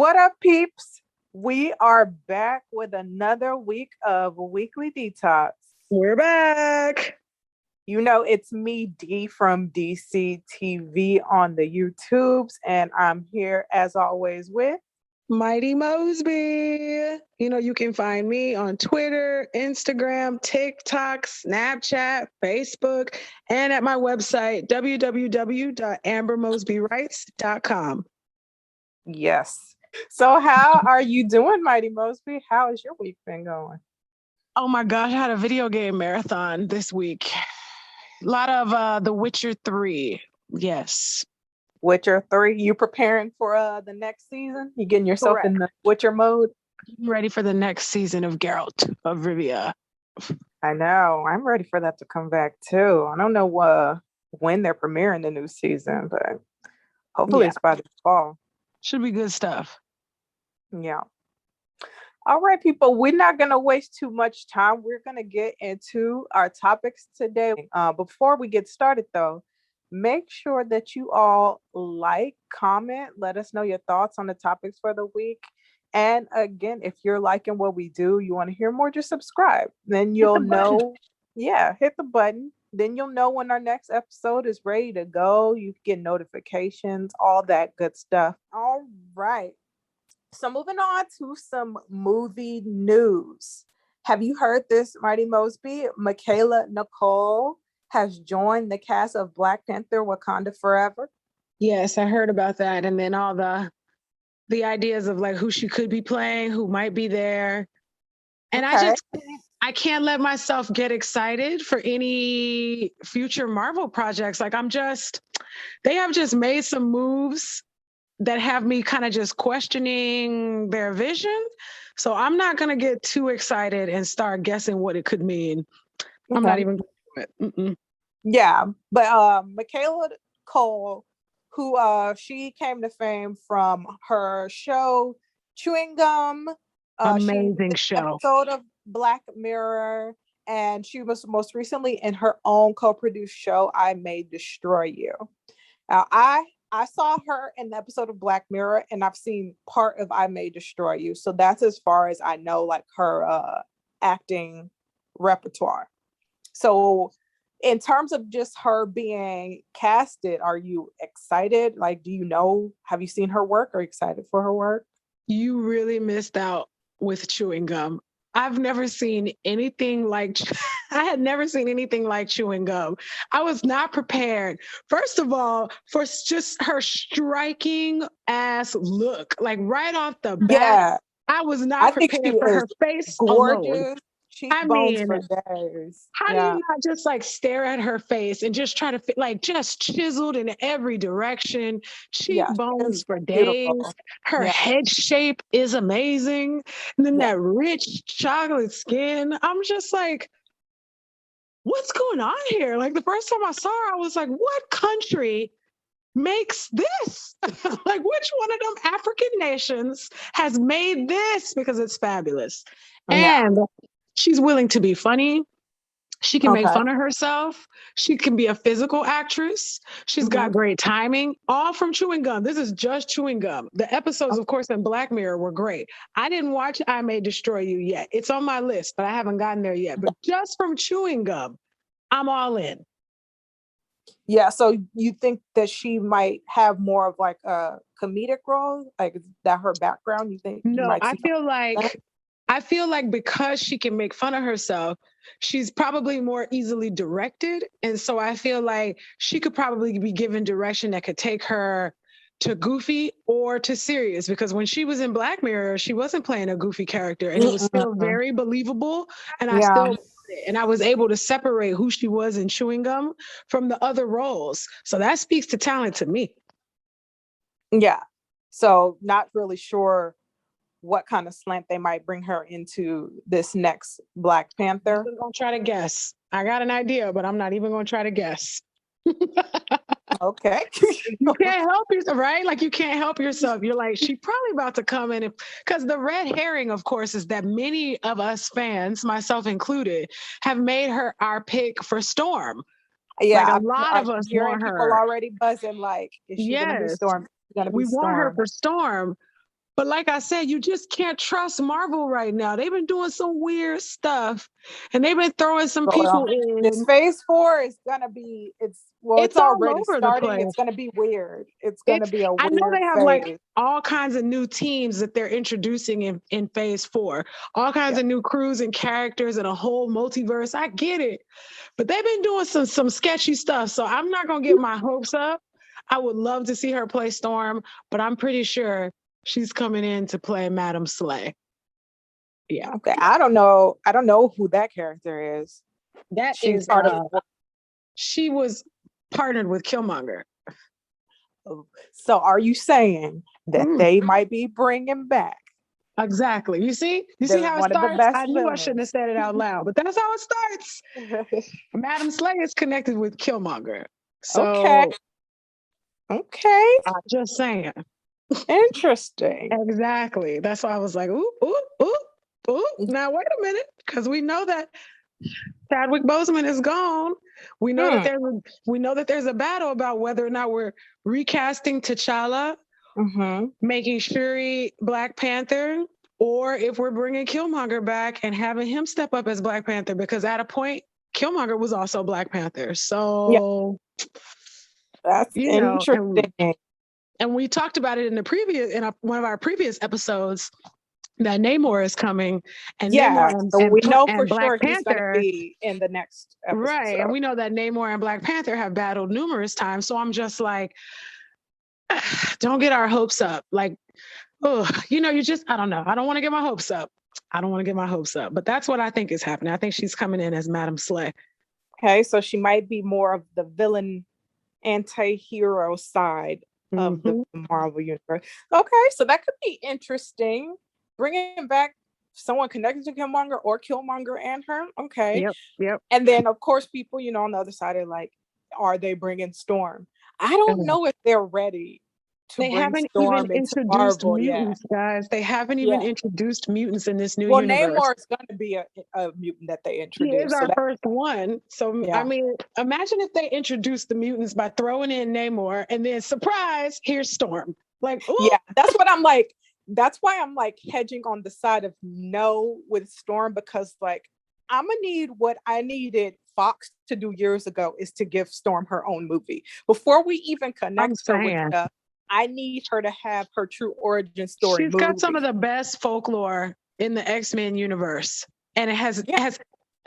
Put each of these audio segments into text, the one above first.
What up, peeps? We are back with another week of Weekly Detox. We're back. You know, it's me, D from DC TV on the YouTubes, and I'm here as always with Mighty Mosby. You can find me on Twitter, Instagram, TikTok, Snapchat, Facebook, and at my website, www.ambermosbywrites.com. Yes. So how are you doing, Mighty Mosby? How has your week been going? Oh my gosh, I had a video game marathon this week. A lot of The Witcher 3. Yes. Witcher 3, you preparing for the next season? You getting yourself Correct. in the Witcher mode? I'm ready for the next season of Geralt of Rivia. I know. I'm ready for that to come back too. I don't know when they're premiering the new season, but hopefully it's by the fall. Should be good stuff. Yeah. All right, people, we're not going to waste too much time. We're going to get into our topics today. Before we get started, though, make sure that you all like, comment, let us know your thoughts on the topics for the week. And again, if you're liking what we do, you want to hear more, just subscribe. Then you'll know. Yeah, hit the button. Then you'll know when our next episode is ready to go. You get notifications, all that good stuff. All right. So moving on to some movie news. Have you heard this, Mighty Mosby? Michaela Cole has joined the cast of Black Panther: Wakanda Forever. Yes, I heard about that. And then all the ideas of like who she could be playing, who might be there. And I can't let myself get excited for any future Marvel projects. Like they have just made some moves that have me kind of just questioning their vision. So I'm not going to get too excited and start guessing what it could mean. I'm not even going to do it. Yeah, but Michaela Cole, who she came to fame from her show Chewing Gum. Amazing show. Episode of Black Mirror, and she was most recently in her own co-produced show, I May Destroy You. Now, I saw her in the episode of Black Mirror, and I've seen part of I May Destroy You. So that's as far as I know, like her acting repertoire. So in terms of just her being casted, are you excited? Like, have you seen her work? Are you excited for her work? You really missed out with Chewing Gum. I've never seen anything like, I had never seen anything like Chewing Gum. I was not prepared, first of all, for just her striking ass look. Like right off the bat, yeah. I was not prepared for her face gorgeous. Alone. Cheekbones for days. How do you not just like stare at her face and just try to fit, like just chiseled in every direction, cheekbones for days. Beautiful. Her head shape is amazing. And then that rich chocolate skin. I'm just like, what's going on here? Like the first time I saw her, I was like, what country makes this? Like which one of them African nations has made this? Because it's fabulous. And she's willing to be funny. She can make fun of herself. She can be a physical actress. She's got great timing, all from Chewing Gum. This is just Chewing Gum. The episodes, of course, in Black Mirror were great. I didn't watch I May Destroy You yet. It's on my list, but I haven't gotten there yet. But just from Chewing Gum, I'm all in. Yeah, so you think that she might have more of like a comedic role? Like, is that her background? You think? No, I feel like because she can make fun of herself, she's probably more easily directed. And so I feel like she could probably be given direction that could take her to goofy or to serious. Because when she was in Black Mirror, she wasn't playing a goofy character and it was still very believable. And I still and I was able to separate who she was in Chewing Gum from the other roles. So that speaks to talent to me. Yeah. So not really sure what kind of slant they might bring her into this next Black Panther. I'm going to try to guess. I got an idea, but I'm not even going to try to guess. Okay. You can't help yourself, right? Like you can't help yourself. You're like, she's probably about to come in. Because the red herring, of course, is that many of us fans, myself included, have made her our pick for Storm. Yeah, like a lot of us want her. People already buzzing like, is she going to be Storm? We want her for Storm. But like I said, you just can't trust Marvel right now. They've been doing some weird stuff, and they've been throwing some people This in. phase 4 is gonna be, it's It's all already over the starting. It's place. gonna be weird. It's gonna be a I know weird they have like phase. all kinds of new teams that they're introducing in phase 4, all kinds of new crews and characters and a whole multiverse. I get it, but they've been doing some sketchy stuff. So I'm not gonna get my hopes up. I would love to see her play Storm, but I'm pretty sure she's coming in to play Madam Slay. Yeah. Okay. I don't know who that character is. That She's is part of. She was partnered with Killmonger. So are you saying that they might be bringing back? Exactly. You see how it starts? I knew I shouldn't have said it out loud, but that's how it starts. Madam Slay is connected with Killmonger. So okay. I'm just saying. Interesting. Exactly. That's why I was like, ooh. Now wait a minute, because we know that Chadwick Boseman is gone. We know that there's a battle about whether or not we're recasting T'Challa, making Shuri Black Panther, or if we're bringing Killmonger back and having him step up as Black Panther, because at a point Killmonger was also Black Panther. So that's interesting. And we talked about it in one of our previous episodes, that Namor is coming, and Namor so we know for Black sure Panther, he's going to be in the next episode. Right, and we know that Namor and Black Panther have battled numerous times. So I'm just like, don't get our hopes up. Like, you just, I don't know. I don't want to get my hopes up. But that's what I think is happening. I think she's coming in as Madam Slay. Okay, so she might be more of the villain, anti-hero side of the Marvel universe. Okay, so that could be interesting. Bringing back someone connected to Killmonger or Killmonger and her. Okay. Yep. And then, of course, people, on the other side are like, are they bringing Storm? I don't know if they're ready to they bring haven't Storm even into introduced Marvel mutants, yet. guys. They haven't even introduced mutants in this new universe. Namor is going to be a mutant that they introduced. He is our first one. So, I mean, imagine if they introduced the mutants by throwing in Namor and then, surprise, here's Storm. Like, ooh. Yeah, that's what I'm like. That's why I'm like hedging on the side of no with Storm, because like I'm gonna need what I needed Fox to do years ago, is to give Storm her own movie before we even connect her with stuff. I need her to have her true origin story. She's got some of the best folklore in the X-Men universe, and it has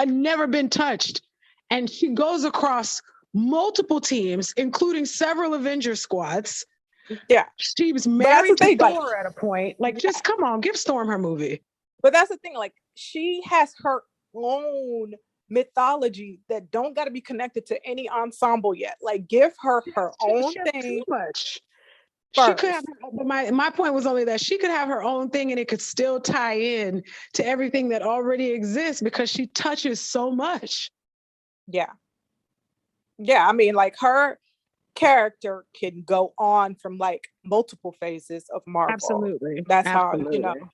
never been touched. And she goes across multiple teams, including several Avenger squads. Yeah, she was married to Thor at a point. Like, just come on, give Storm her movie. But that's the thing. Like, she has her own mythology that don't got to be connected to any ensemble yet. Like, give her her own thing. Too much. She could have, but my point was only that she could have her own thing and it could still tie in to everything that already exists, because she touches so much. Yeah. I mean, like, her character can go on from like multiple phases of Marvel. Absolutely. That's how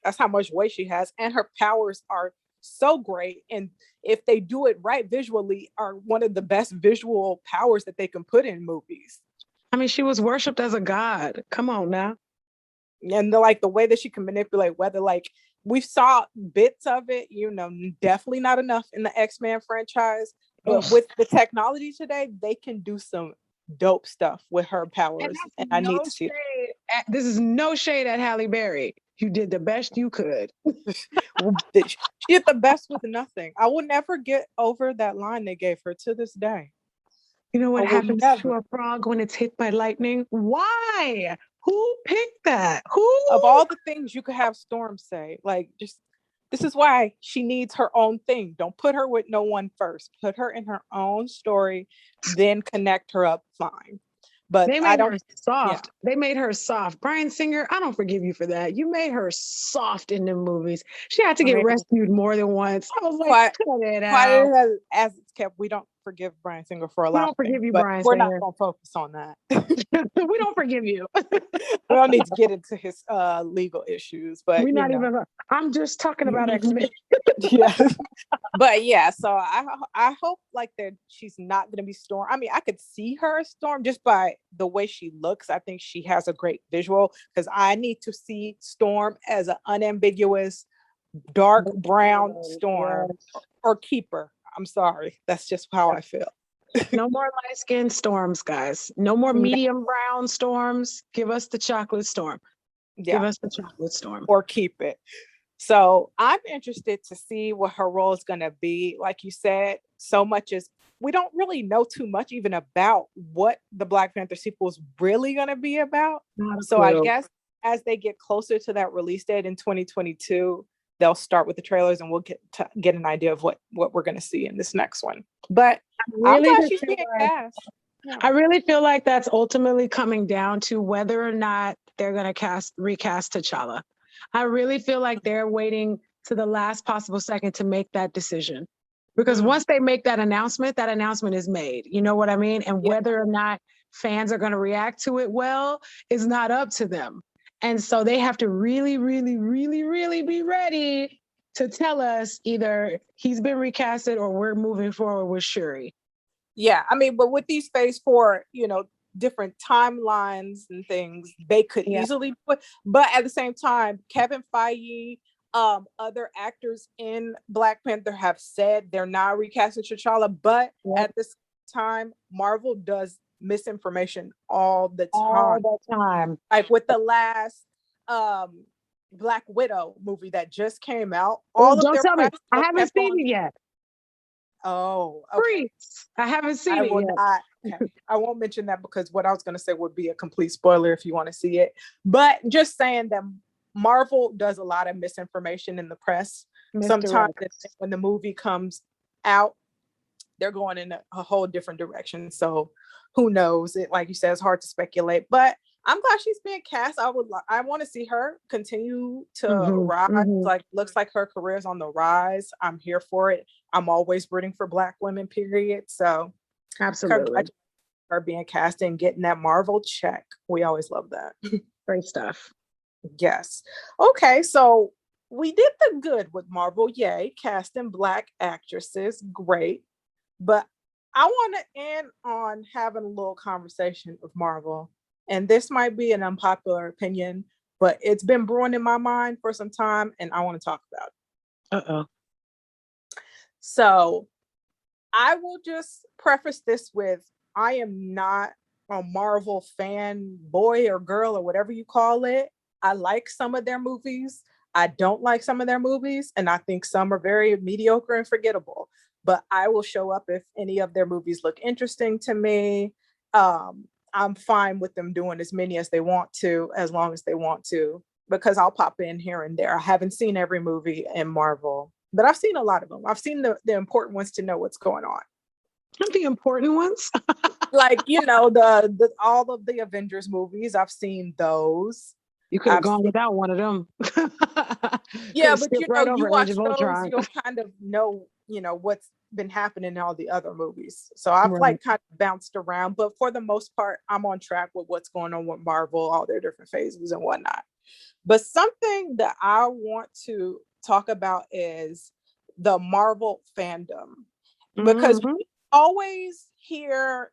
that's how much weight she has, and her powers are so great. And if they do it right visually, are one of the best visual powers that they can put in movies. I mean, she was worshipped as a god. Come on now. And the way that she can manipulate weather, like we saw bits of it, definitely not enough in the X-Men franchise. But with the technology today, they can do some dope stuff with her powers. And I need to see it. This is no shade at Halle Berry. You did the best you could. She did the best with nothing. I will never get over that line they gave her to this day. You know what happens to a frog when it's hit by lightning? Why? Who picked that? Who? Of all the things you could have Storm say, like, just, this is why she needs her own thing. Don't put her with no one first. Put her in her own story, then connect her up fine. But they made her soft. Yeah. They made her soft. Bryan Singer, I don't forgive you for that. You made her soft in the movies. She had to get rescued more than once. I was like, cut it out. As it's kept, we don't forgive Bryan Singer for a We lot don't of things, forgive you, but Bryan we're not Singer. going to focus on that. We don't forgive you. We don't need to get into his legal issues, but We're not even. I'm just talking about X-Men. Yeah. But yeah, so I hope like that she's not going to be Storm. I mean, I could see her as Storm just by the way she looks. I think she has a great visual, because I need to see Storm as an unambiguous dark brown Storm, or Keeper. I'm sorry, that's just how I feel. No more light-skinned Storms, guys. No more medium brown Storms. Give us the chocolate Storm. Yeah. Give us the chocolate Storm. Or keep it. So I'm interested to see what her role is going to be. Like you said, so much as we don't really know too much even about what the Black Panther sequel is really going to be about. So I guess as they get closer to that release date in 2022, they'll start with the trailers and we'll get an idea of what we're going to see in this next one. But I'm glad she's being cast. Yeah. I really feel like that's ultimately coming down to whether or not they're going to recast T'Challa. I really feel like they're waiting to the last possible second to make that decision. Because once they make that announcement is made. You know what I mean? And whether or not fans are going to react to it well is not up to them. And so they have to really, really, really, really be ready to tell us either he's been recasted or we're moving forward with Shuri. Yeah, I mean, but with these phase 4, different timelines and things, they could easily put, but at the same time, Kevin Feige, other actors in Black Panther have said they're not recasting T'Challa, but at this time, Marvel does misinformation all the time. Like with the last Black Widow movie that just came out, don't tell me. I haven't seen it yet. Oh, okay. I haven't seen it yet. Okay. I won't mention that because what I was going to say would be a complete spoiler if you want to see it. But just saying that Marvel does a lot of misinformation in the press. Sometimes when the movie comes out, they're going in a whole different direction. So who knows? It, like you said, it's hard to speculate. But I'm glad she's being cast. I want to see her continue to rise. Like, looks like her career is on the rise. I'm here for it. I'm always rooting for Black women, period. So absolutely, her being cast and getting that Marvel check. We always love that. Great stuff. Yes. Okay, so we did the good with Marvel. Yay, casting Black actresses. Great. But I want to end on having a little conversation with Marvel. And this might be an unpopular opinion, but it's been brewing in my mind for some time, and I want to talk about it. Uh-oh. So I will just preface this with, I am not a Marvel fan, boy or girl or whatever you call it. I like some of their movies. I don't like some of their movies, and I think some are very mediocre and forgettable. But I will show up if any of their movies look interesting to me. I'm fine with them doing as many as they want to, as long as they want to, because I'll pop in here and there. I haven't seen every movie in Marvel, but I've seen a lot of them. I've seen the important ones to know what's going on. The important ones? Like, the all of the Avengers movies, I've seen those. You could have gone without one of them. Yeah, but you watch those, you'll kind of know, what's been happening in all the other movies. So I've kind of bounced around, but for the most part, I'm on track with what's going on with Marvel, all their different phases and whatnot. But something that I want to talk about is the Marvel fandom, because we always hear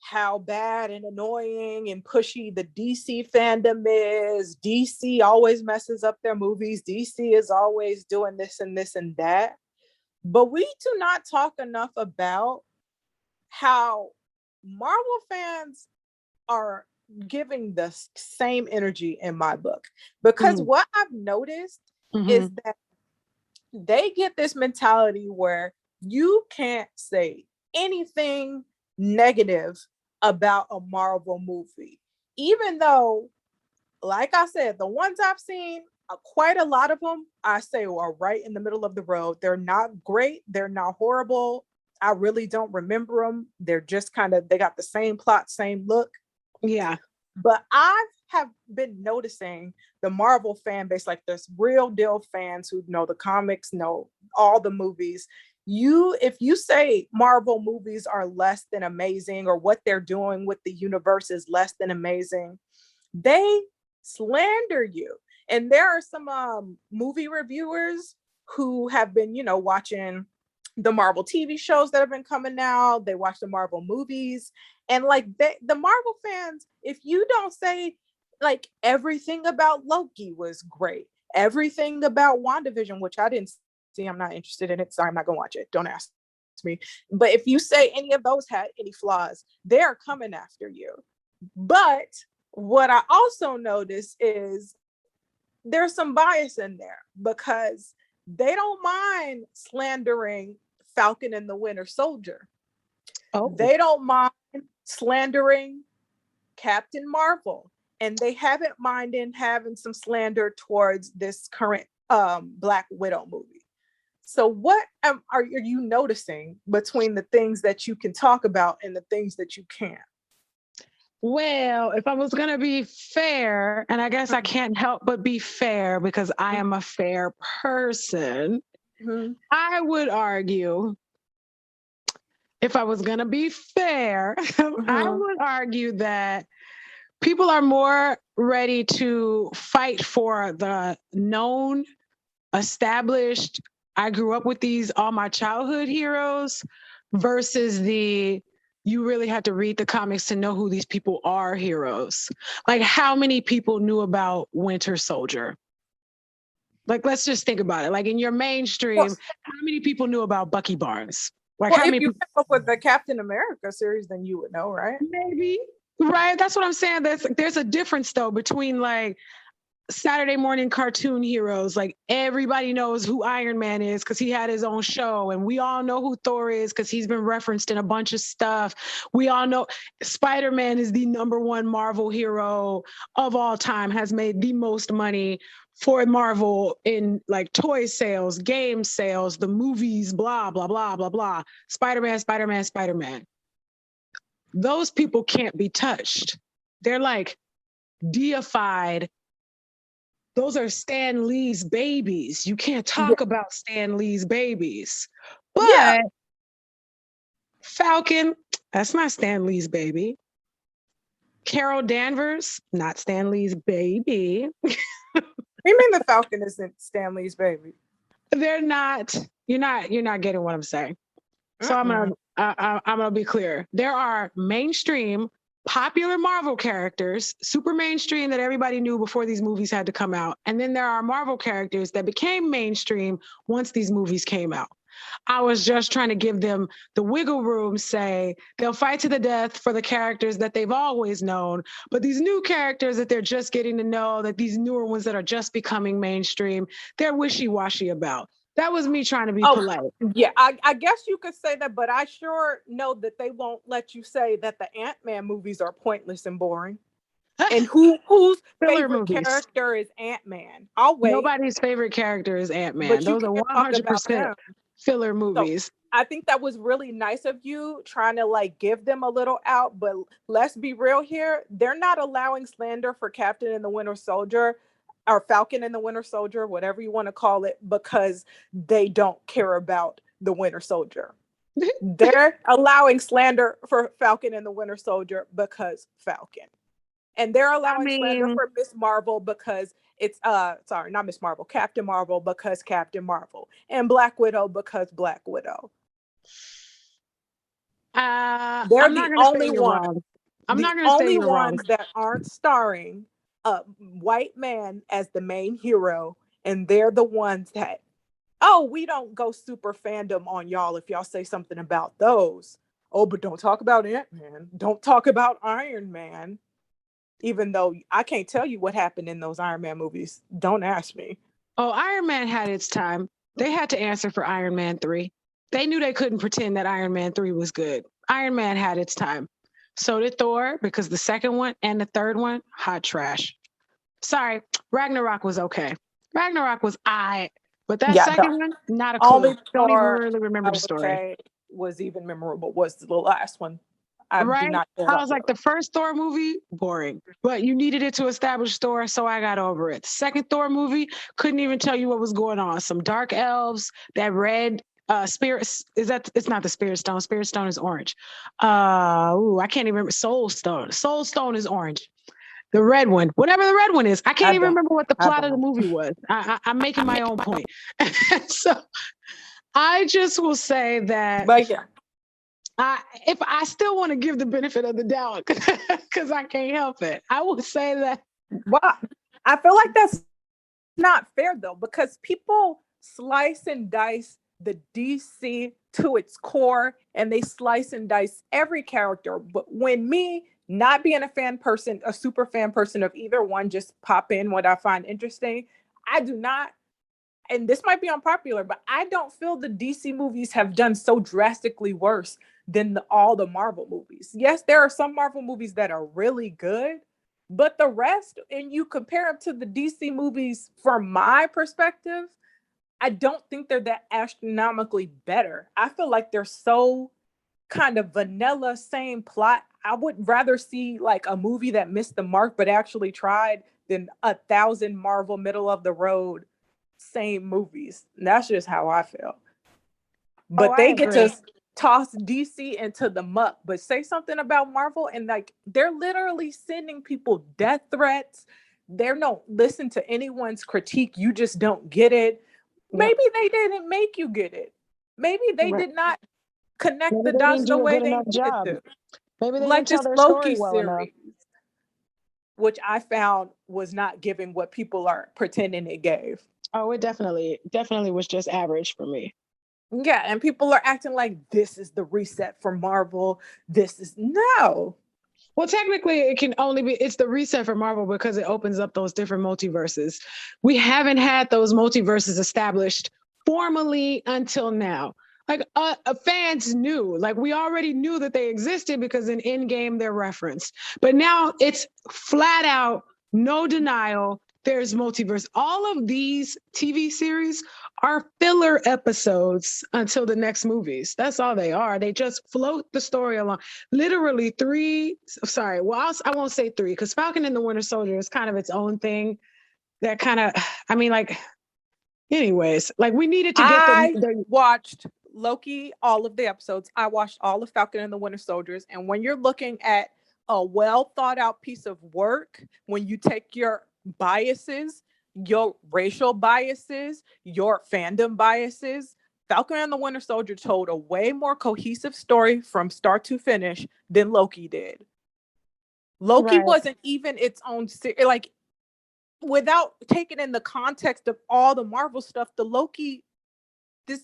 how bad and annoying and pushy the DC fandom is. DC always messes up their movies. DC is always doing this and this and that. But we do not talk enough about how Marvel fans are giving the same energy in my book. Because what I've noticed is that they get this mentality where you can't say anything negative about a Marvel movie, even though, like I said, the ones I've seen, quite a lot of them, I say, are right in the middle of the road. They're not great. They're not horrible. I really don't remember them. They're just they got the same plot, same look. Yeah. But I have been noticing the Marvel fan base, like there's real deal fans who know the comics, know all the movies. if you say Marvel movies are less than amazing, or what they're doing with the universe is less than amazing, they slander you. And there are some movie reviewers who have been, watching the Marvel TV shows that have been coming out. They watch the Marvel movies, and like the Marvel fans, if you don't say like everything about Loki was great, everything about WandaVision, which I didn't see, I'm not interested in it, sorry, I'm not gonna watch it, don't ask me. But if you say any of those had any flaws, they're coming after you. But what I also notice is there's some bias in there, because they don't mind slandering Falcon and the Winter Soldier. Oh. They don't mind slandering Captain Marvel, and they haven't minded having some slander towards this current Black Widow movie. So what are you noticing between the things that you can talk about and the things that you can't? Well, if I was going to be fair, and I guess I can't help but be fair because I am a fair person, I would argue, if I was going to be fair, I would argue that people are more ready to fight for the known, established, I grew up with these all my childhood heroes, versus you really have to read the comics to know who these people are heroes. Like, how many people knew about Winter Soldier? Like, let's just think about it. Like, in your mainstream, how many people knew about Bucky Barnes? Like, how if many you came up with the Captain America series, then you would know, right? Maybe. Right. That's what I'm saying. There's a difference though between like Saturday morning cartoon heroes. Like, everybody knows who Iron Man is because he had his own show, and we all know who Thor is because he's been referenced in a bunch of stuff. We all know Spider-Man is the #1 Marvel hero of all time, has made the most money for Marvel in like toy sales, game sales, the movies, blah, blah, blah, blah, blah. Spider-Man, Spider-Man, Spider-Man. Those people can't be touched. They're like deified. Those are Stan Lee's babies. You can't talk about Stan Lee's babies. But Falcon, that's not Stan Lee's baby. Carol Danvers, not Stan Lee's baby. You mean the Falcon isn't Stan Lee's baby? They're not. You're not getting what I'm saying. So I'm gonna be clear. There are mainstream, popular Marvel characters, super mainstream, that everybody knew before these movies had to come out. And then there are Marvel characters that became mainstream once these movies came out. I was just trying to give them the wiggle room, say they'll fight to the death for the characters that they've always known, but these new characters that they're just getting to know, that these newer ones that are just becoming mainstream, they're wishy-washy about. That was me trying to be polite. Yeah, I guess you could say that, but I sure know that they won't let you say that the Ant-Man movies are pointless and boring. And whose favorite character is Ant-Man? I'll wait. Nobody's favorite character is Ant-Man. Those are 100% filler movies. So I think that was really nice of you trying to like give them a little out, but let's be real here. They're not allowing slander for Captain and the Winter Soldier, or Falcon and the Winter Soldier, whatever you want to call it, because they don't care about the Winter Soldier. They're allowing slander for Falcon and the Winter Soldier because Falcon. And they're allowing slander for Miss Marvel because it's not Miss Marvel, Captain Marvel because Captain Marvel, and Black Widow because Black Widow. They're the only ones. I'm not going to say you're wrong. That aren't starring a white man as the main hero, and they're the ones that, we don't go super fandom on y'all if y'all say something about those. Oh, but don't talk about Ant-Man. Don't talk about Iron Man. Even though I can't tell you what happened in those Iron Man movies. Don't ask me. Oh, Iron Man had its time. They had to answer for Iron Man 3. They knew they couldn't pretend that Iron Man 3 was good. Iron Man had its time. So did Thor, because the second one and the third one, hot trash. Sorry, Ragnarok was okay. Ragnarok was but that second one, not a clue. Don't even really remember the story. Was even memorable was the last one. I was like, the first Thor movie, boring. But you needed it to establish Thor, so I got over it. The second Thor movie, couldn't even tell you what was going on. Some dark elves that read Spirit, it's not the Spirit Stone. Spirit Stone is orange. I can't even remember. Soul Stone. Soul Stone is orange. The red one, whatever the red one is, I can't even remember what the plot of the movie was. I'm making my own point. So I just will say that, but yeah, if I still want to give the benefit of the doubt, because I can't help it, I will say that. well, I feel like that's not fair though, because people slice and dice the DC to its core, and they slice and dice every character. But when me, not being a super fan person of either one, just pop in what I find interesting, I do not, and this might be unpopular, but I don't feel the DC movies have done so drastically worse than all the Marvel movies. Yes, there are some Marvel movies that are really good, but the rest, and you compare them to the DC movies, from my perspective, I don't think they're that astronomically better. I feel like they're so kind of vanilla, same plot. I would rather see like a movie that missed the mark but actually tried than 1,000 Marvel middle of the road same movies. That's just how I feel. But they get to toss DC into the muck, but say something about Marvel, and like they're literally sending people death threats. They don't listen to anyone's critique. You just don't get it. Maybe they didn't make you get it. Maybe they did not connect the dots the way they needed to. Maybe they like didn't tell this their Loki story well series, enough. which I found was not giving what people are pretending it gave. Oh, it definitely was just average for me. Yeah, and people are acting like this is the reset for Marvel. This is no. Well, technically, it's the reset for Marvel because it opens up those different multiverses. We haven't had those multiverses established formally until now. Like fans knew, like we already knew that they existed because in Endgame they're referenced. But now it's flat out, no denial, there's multiverse. All of these TV series are filler episodes until the next movies. That's all they are. They just float the story along. Literally I won't say three, because Falcon and the Winter Soldier is kind of its own thing. That kind of, anyways, like we needed to get the watched Loki, all of the episodes. I watched all of Falcon and the Winter Soldiers. And when you're looking at a well thought out piece of work, when you take your biases, your racial biases, your fandom biases, Falcon and the Winter Soldier told a way more cohesive story from start to finish than Loki did. Loki wasn't even its own like, without taking in the context of all the Marvel stuff,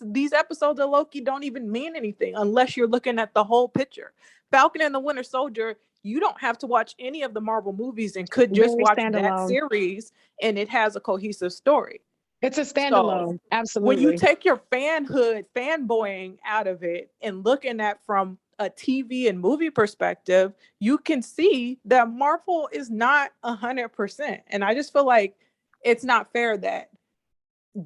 these episodes of Loki don't even mean anything unless you're looking at the whole picture. Falcon and the Winter Soldier, you don't have to watch any of the Marvel movies and could just watch that series, and it has a cohesive story. It's a standalone, so, absolutely. When you take your fanboying out of it and looking at from a TV and movie perspective, you can see that Marvel is not 100%. And I just feel like it's not fair that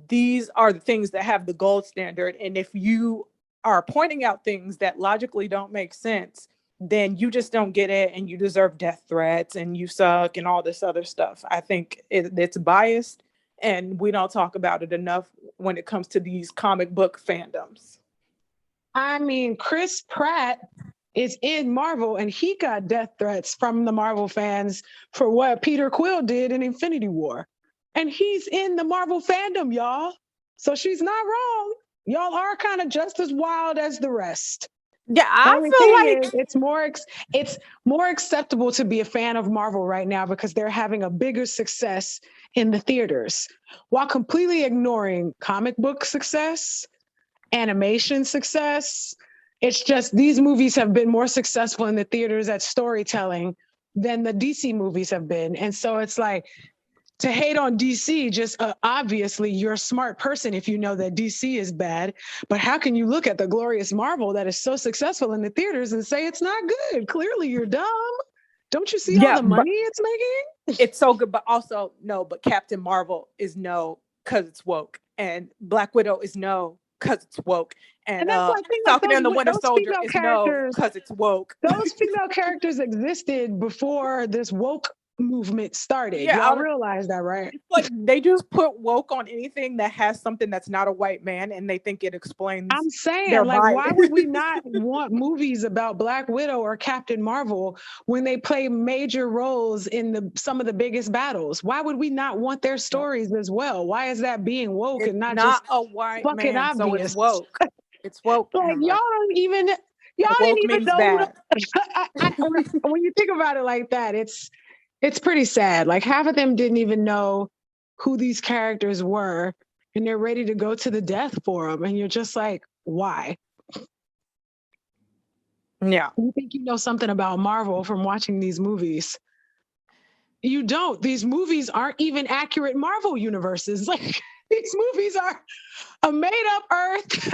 these are the things that have the gold standard. And if you are pointing out things that logically don't make sense, then you just don't get it and you deserve death threats and you suck and all this other stuff. I think it's biased, and we don't talk about it enough when it comes to these comic book fandoms. I mean, Chris Pratt is in Marvel and he got death threats from the Marvel fans for what Peter Quill did in Infinity War. And he's in the Marvel fandom, y'all. So she's not wrong. Y'all are kind of just as wild as the rest. Yeah, I feel like it's more acceptable to be a fan of Marvel right now because they're having a bigger success in the theaters while completely ignoring comic book success, animation success. It's just these movies have been more successful in the theaters at storytelling than the DC movies have been. And so it's like, to hate on DC, just obviously you're a smart person if you know that DC is bad. But how can you look at the glorious Marvel that is so successful in the theaters and say it's not good? Clearly you're dumb. Don't you see all the money it's making? It's so good, but also no, but Captain Marvel is no because it's woke. And Black Widow is no because it's woke. And Falcon and the Winter Soldier is no because it's woke. Those female characters existed before this woke movement started. Yeah, Y'all realize that, right? It's like they just put woke on anything that has something that's not a white man, and they think it explains. I'm saying, their like, bias. why would we not want movies about Black Widow or Captain Marvel when they play major roles in some of the biggest battles? Why would we not want their stories as well? Why is that being woke and not just a white fucking man, so it's obvious? woke. It's woke. Like Amber. y'all woke didn't even means know. bad. When you think about it like that, it's pretty sad. Like half of them didn't even know who these characters were, and they're ready to go to the death for them, and you're just like, why? Yeah. You think you know something about Marvel from watching these movies? You don't. These movies aren't even accurate Marvel universes. Like these movies are a made-up Earth.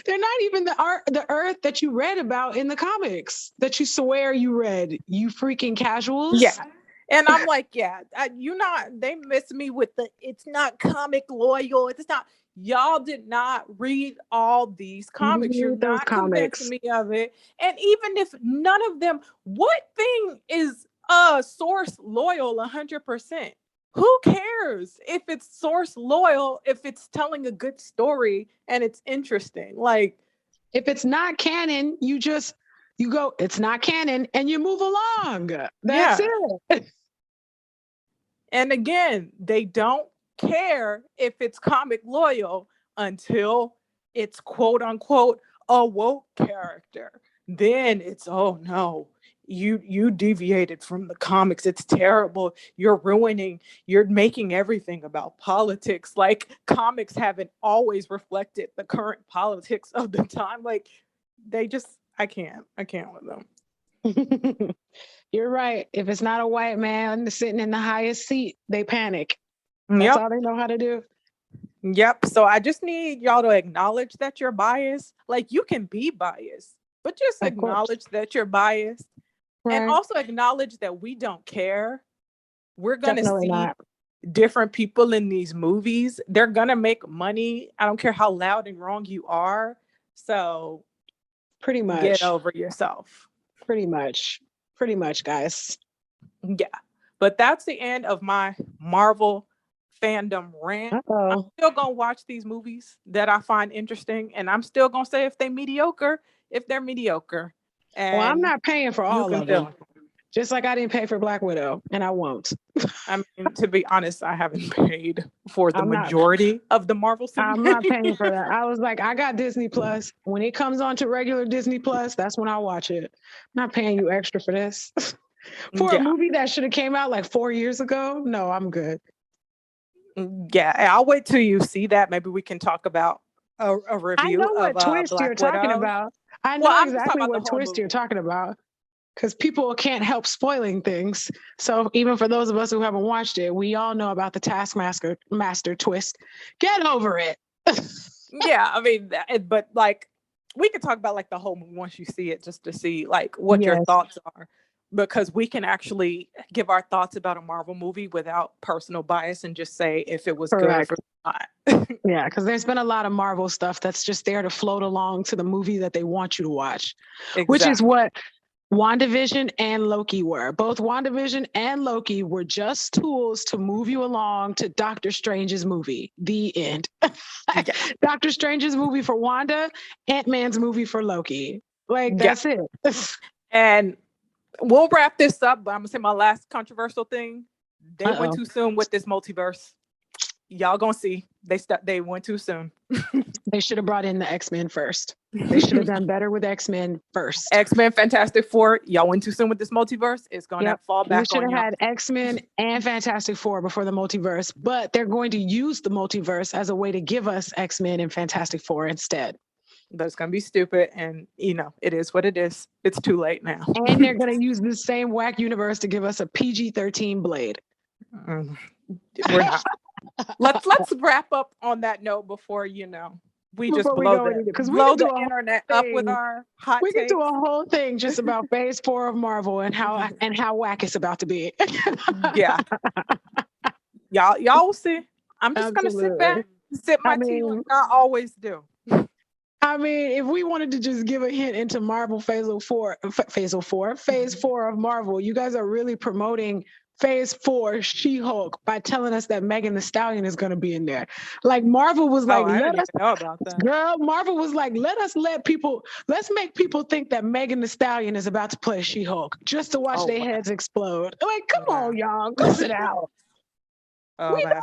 They're not even the Earth that you read about in the comics that you swear you read. You freaking casuals. Yeah. And I'm like, they miss me with it's not comic loyal. It's not, y'all did not read all these comics. You're not convincing me of it. And even if none of them, what thing is source loyal 100%? Who cares if it's source loyal, if it's telling a good story and it's interesting? Like, if it's not canon, you go, it's not canon, and you move along. That's it. And again, they don't care if it's comic loyal until it's quote unquote a woke character. Then it's, oh no, you deviated from the comics. It's terrible. You're making everything about politics. Like comics haven't always reflected the current politics of the time. Like I can't with them. You're right. If it's not a white man sitting in the highest seat, they panic. That's all they know how to do. Yep. So I just need y'all to acknowledge that you're biased. Like you can be biased, but just acknowledge that you're biased. Right. And also acknowledge that we don't care. We're going to see different people in these movies. They're going to make money. I don't care how loud and wrong you are. So pretty much get over yourself. Pretty much, guys. Yeah. But that's the end of my Marvel fandom rant. I'm still gonna watch these movies that I find interesting, and I'm still gonna say if they're mediocre. And I'm not paying for all of them. Just like I didn't pay for Black Widow, and I won't. I mean, to be honest, I haven't paid for the majority of the Marvel series. I'm not paying for that. I was like, I got Disney Plus. When it comes on to regular Disney Plus, that's when I watch it. I'm not paying you extra for this. For a movie that should have came out like 4 years ago? No, I'm good. Yeah, I'll wait till you see that. Maybe we can talk about a review. I know what twist you're talking about. I know exactly what twist you're talking about. Because people can't help spoiling things. So even for those of us who haven't watched it, we all know about the Taskmaster twist. Get over it. Yeah, I mean, but like we could talk about like the whole movie once you see it, just to see like what your thoughts are. Because we can actually give our thoughts about a Marvel movie without personal bias and just say if it was good or not. Yeah, because there's been a lot of Marvel stuff that's just there to float along to the movie that they want you to watch, which is what WandaVision and Loki were. Both WandaVision and Loki were just tools to move you along to Doctor Strange's movie. The end. Doctor Strange's movie for Wanda, Ant-Man's movie for Loki. Like, that's it. And we'll wrap this up, but I'm gonna say my last controversial thing. They went too soon with this multiverse. Y'all gonna see. They went too soon. They should have brought in the X-Men first. They should have done better with X-Men first. X-Men, Fantastic Four. Y'all went too soon with this multiverse. It's gonna fall back on you. They should have had X-Men and Fantastic Four before the multiverse, but they're going to use the multiverse as a way to give us X-Men and Fantastic Four instead. But it's gonna be stupid, and it is what it is. It's too late now. And they're gonna use the same whack universe to give us a PG-13 Blade. We're not. Let's wrap up on that note before we just blow the internet up with our hot takes. We can do a whole thing just about Phase 4 of Marvel and how whack it's about to be. Yeah, y'all will see. I'm just gonna sit back, sip my tea like I always do. I mean, if we wanted to just give a hint into Marvel Phase 4 of Marvel, you guys are really promoting Phase 4 She-Hulk by telling us that Megan Thee Stallion is going to be in there. Like Marvel was like, I didn't even know about that. Girl, Marvel was like, let's make people think that Megan Thee Stallion is about to play She-Hulk just to watch their heads explode. Like, come on, y'all, go sit down. We know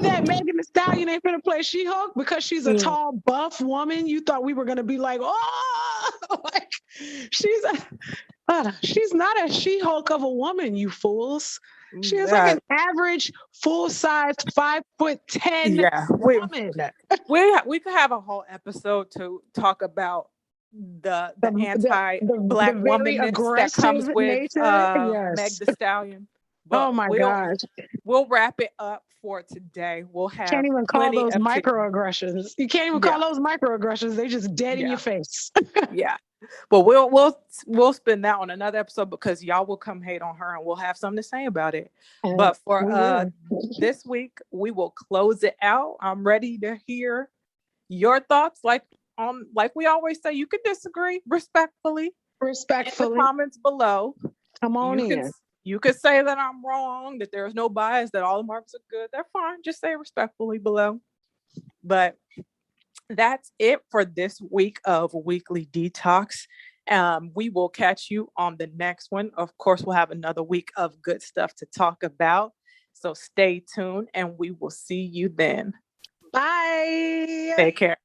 that Megan Thee Stallion ain't gonna play She-Hulk because she's a tall, buff woman. You thought we were gonna be like, oh, like she's not a She-Hulk of a woman, you fools. She is like an average, full-sized, 5'10" woman. We could have a whole episode to talk about the anti-Black womanness that comes with Meg Thee Stallion. But my gosh. We'll wrap it up for today. We'll have can't even call those microaggressions. You can't even call those microaggressions. They just dead in your face. Yeah. But we'll spin that on another episode because y'all will come hate on her and we'll have something to say about it. But for this week, we will close it out. I'm ready to hear your thoughts. Like we always say, you can disagree respectfully. In the comments below. Come on in. You could say that I'm wrong, that there's no bias, that all the Marvels are good. They're fine. Just say respectfully below. But that's it for this week of Weekly Detox. We will catch you on the next one. Of course, we'll have another week of good stuff to talk about. So stay tuned and we will see you then. Bye. Take care.